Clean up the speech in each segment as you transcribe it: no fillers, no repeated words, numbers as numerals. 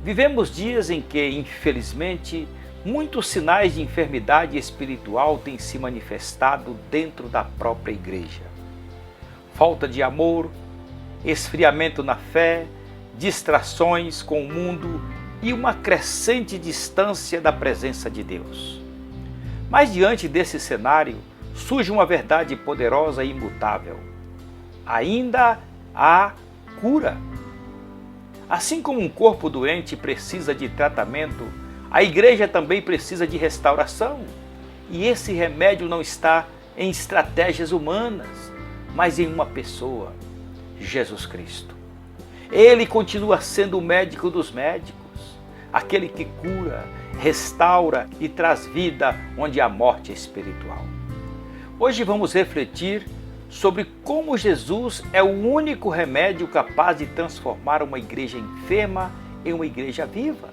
Vivemos dias em que, infelizmente, muitos sinais de enfermidade espiritual têm se manifestado dentro da própria igreja. Falta de amor, esfriamento na fé, distrações com o mundo e uma crescente distância da presença de Deus. Mas diante desse cenário, surge uma verdade poderosa e imutável. Ainda há cura. Assim como um corpo doente precisa de tratamento, a igreja também precisa de restauração. E esse remédio não está em estratégias humanas, mas em uma pessoa, Jesus Cristo. Ele continua sendo o médico dos médicos, aquele que cura, restaura e traz vida onde há morte espiritual. Hoje vamos refletir sobre como Jesus é o único remédio capaz de transformar uma igreja enferma em uma igreja viva,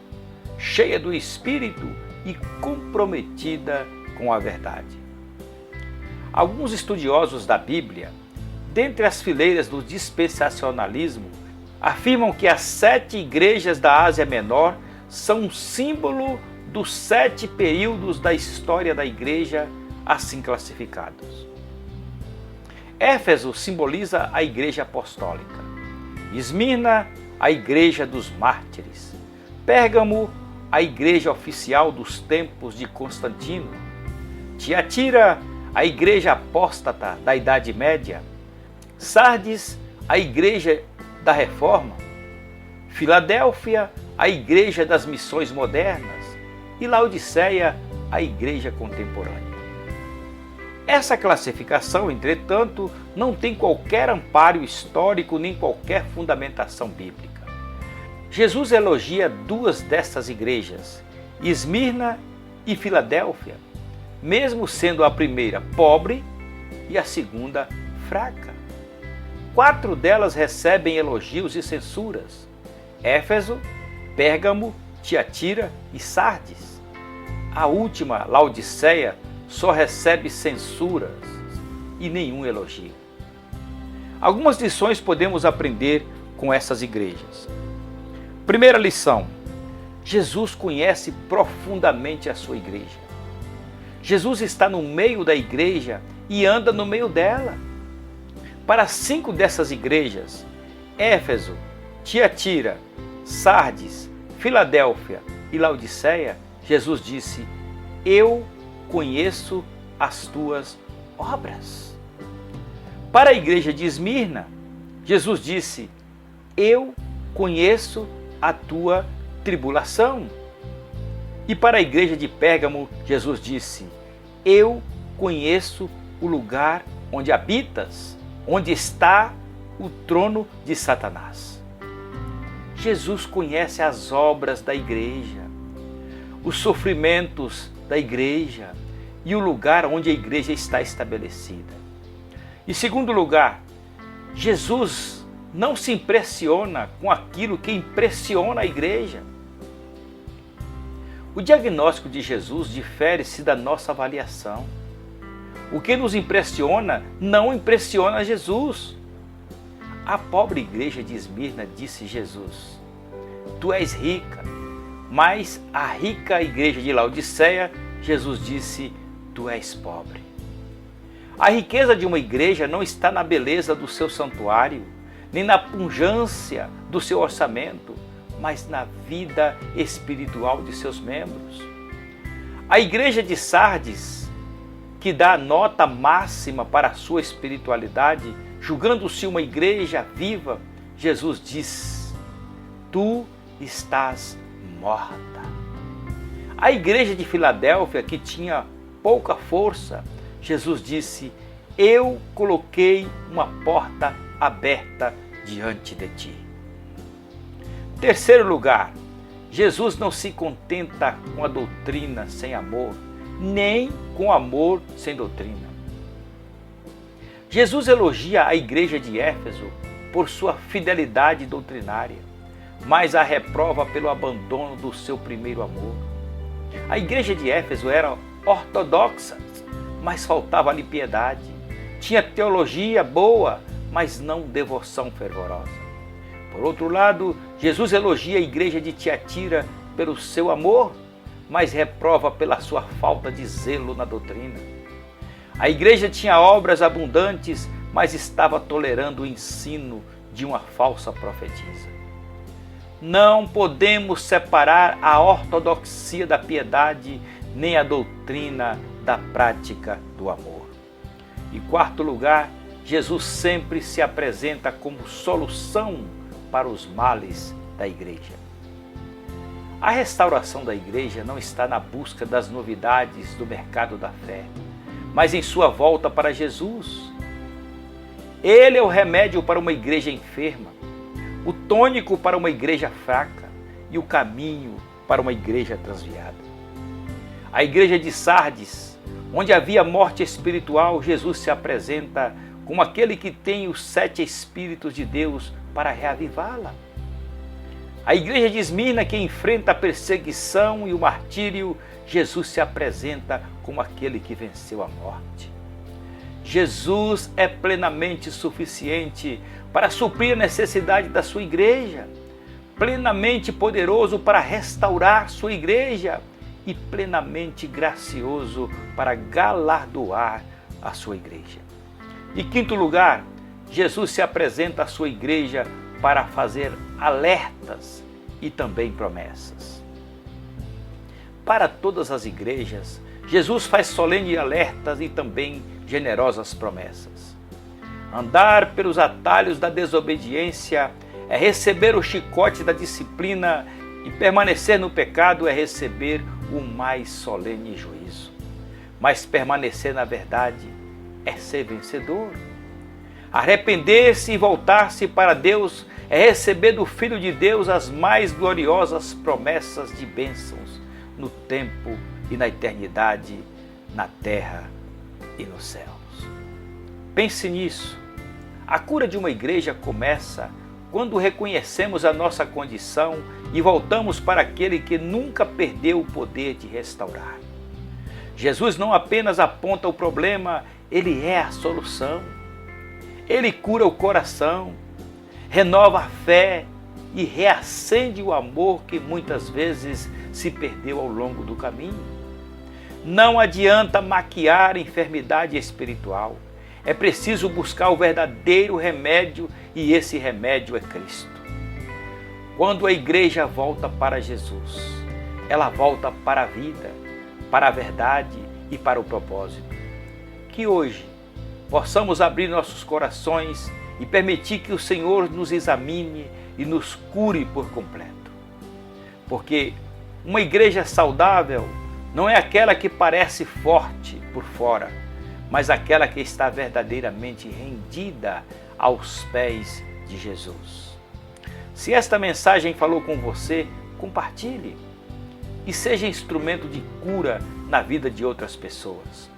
cheia do Espírito e comprometida com a verdade. Alguns estudiosos da Bíblia, dentre as fileiras do dispensacionalismo, afirmam que as 7 igrejas da Ásia Menor são um símbolo dos 7 períodos da história da igreja assim classificados. Éfeso simboliza a igreja apostólica, Esmirna, a igreja dos mártires, Pérgamo, a igreja oficial dos tempos de Constantino, Tiatira, a igreja apóstata da Idade Média, Sardes, a igreja da Reforma, Filadélfia, a igreja das missões modernas e Laodiceia, a igreja contemporânea. Essa classificação, entretanto, não tem qualquer amparo histórico nem qualquer fundamentação bíblica. Jesus elogia 2 dessas igrejas, Esmirna e Filadélfia, mesmo sendo a primeira pobre e a segunda fraca. 4 delas recebem elogios e censuras: Éfeso, Pérgamo, Tiatira e Sardes. A última, Laodiceia, só recebe censuras e nenhum elogio. Algumas lições podemos aprender com essas igrejas. Primeira lição: Jesus conhece profundamente a sua igreja. Jesus está no meio da igreja e anda no meio dela. Para 5 dessas igrejas, Éfeso, Tiatira, Sardes, Filadélfia e Laodiceia, Jesus disse: eu conheço as tuas obras. Para a igreja de Esmirna, Jesus disse: eu conheço a tua tribulação. E para a igreja de Pérgamo, Jesus disse: eu conheço o lugar onde habitas, onde está o trono de Satanás. Jesus conhece as obras da igreja, os sofrimentos da igreja e o lugar onde a igreja está estabelecida. Em segundo lugar, Jesus não se impressiona com aquilo que impressiona a igreja. O diagnóstico de Jesus difere-se da nossa avaliação. O que nos impressiona não impressiona Jesus. A pobre igreja de Esmirna disse Jesus: tu és rica. Mas a rica igreja de Laodiceia, Jesus disse: tu és pobre. A riqueza de uma igreja não está na beleza do seu santuário, nem na pujança do seu orçamento, mas na vida espiritual de seus membros. A igreja de Sardes, que dá nota máxima para a sua espiritualidade, julgando-se uma igreja viva, Jesus diz: tu estás morta. A igreja de Filadélfia, que tinha pouca força, Jesus disse: eu coloquei uma porta aberta diante de ti. Terceiro lugar, Jesus não se contenta com a doutrina sem amor, nem com amor sem doutrina. Jesus elogia a igreja de Éfeso por sua fidelidade doutrinária, mas a reprova pelo abandono do seu primeiro amor. A igreja de Éfeso era ortodoxa, mas faltava-lhe piedade. Tinha teologia boa, mas não devoção fervorosa. Por outro lado, Jesus elogia a igreja de Tiatira pelo seu amor, mas reprova pela sua falta de zelo na doutrina. A igreja tinha obras abundantes, mas estava tolerando o ensino de uma falsa profetisa. Não podemos separar a ortodoxia da piedade, nem a doutrina da prática do amor. Em quarto lugar, Jesus sempre se apresenta como solução para os males da igreja. A restauração da igreja não está na busca das novidades do mercado da fé, mas em sua volta para Jesus. Ele é o remédio para uma igreja enferma, o tônico para uma igreja fraca e o caminho para uma igreja transviada. A igreja de Sardes, onde havia morte espiritual, Jesus se apresenta como aquele que tem os 7 Espíritos de Deus para reavivá-la. A igreja de Esmirna, que enfrenta a perseguição e o martírio, Jesus se apresenta como aquele que venceu a morte. Jesus é plenamente suficiente para suprir a necessidade da sua igreja, plenamente poderoso para restaurar sua igreja e plenamente gracioso para galardoar a sua igreja. Em quinto lugar, Jesus se apresenta à sua igreja para fazer alertas e também promessas. Para todas as igrejas, Jesus faz solenes alertas e também generosas promessas. Andar pelos atalhos da desobediência é receber o chicote da disciplina e permanecer no pecado é receber o mais solene juízo. Mas permanecer na verdade é ser vencedor. Arrepender-se e voltar-se para Deus é receber do Filho de Deus as mais gloriosas promessas de bênçãos no tempo e na eternidade, na terra e nos céus. Pense nisso. A cura de uma igreja começa quando reconhecemos a nossa condição e voltamos para aquele que nunca perdeu o poder de restaurar. Jesus não apenas aponta o problema, ele é a solução. Ele cura o coração, renova a fé e reacende o amor que muitas vezes se perdeu ao longo do caminho. Não adianta maquiar a enfermidade espiritual. É preciso buscar o verdadeiro remédio e esse remédio é Cristo. Quando a igreja volta para Jesus, ela volta para a vida, para a verdade e para o propósito. Que hoje possamos abrir nossos corações e permitir que o Senhor nos examine e nos cure por completo. Porque uma igreja saudável não é aquela que parece forte por fora, mas aquela que está verdadeiramente rendida aos pés de Jesus. Se esta mensagem falou com você, compartilhe e seja instrumento de cura na vida de outras pessoas.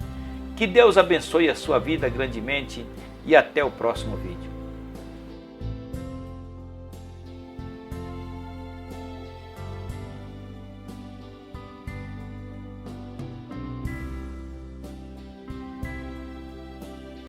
Que Deus abençoe a sua vida grandemente e até o próximo vídeo.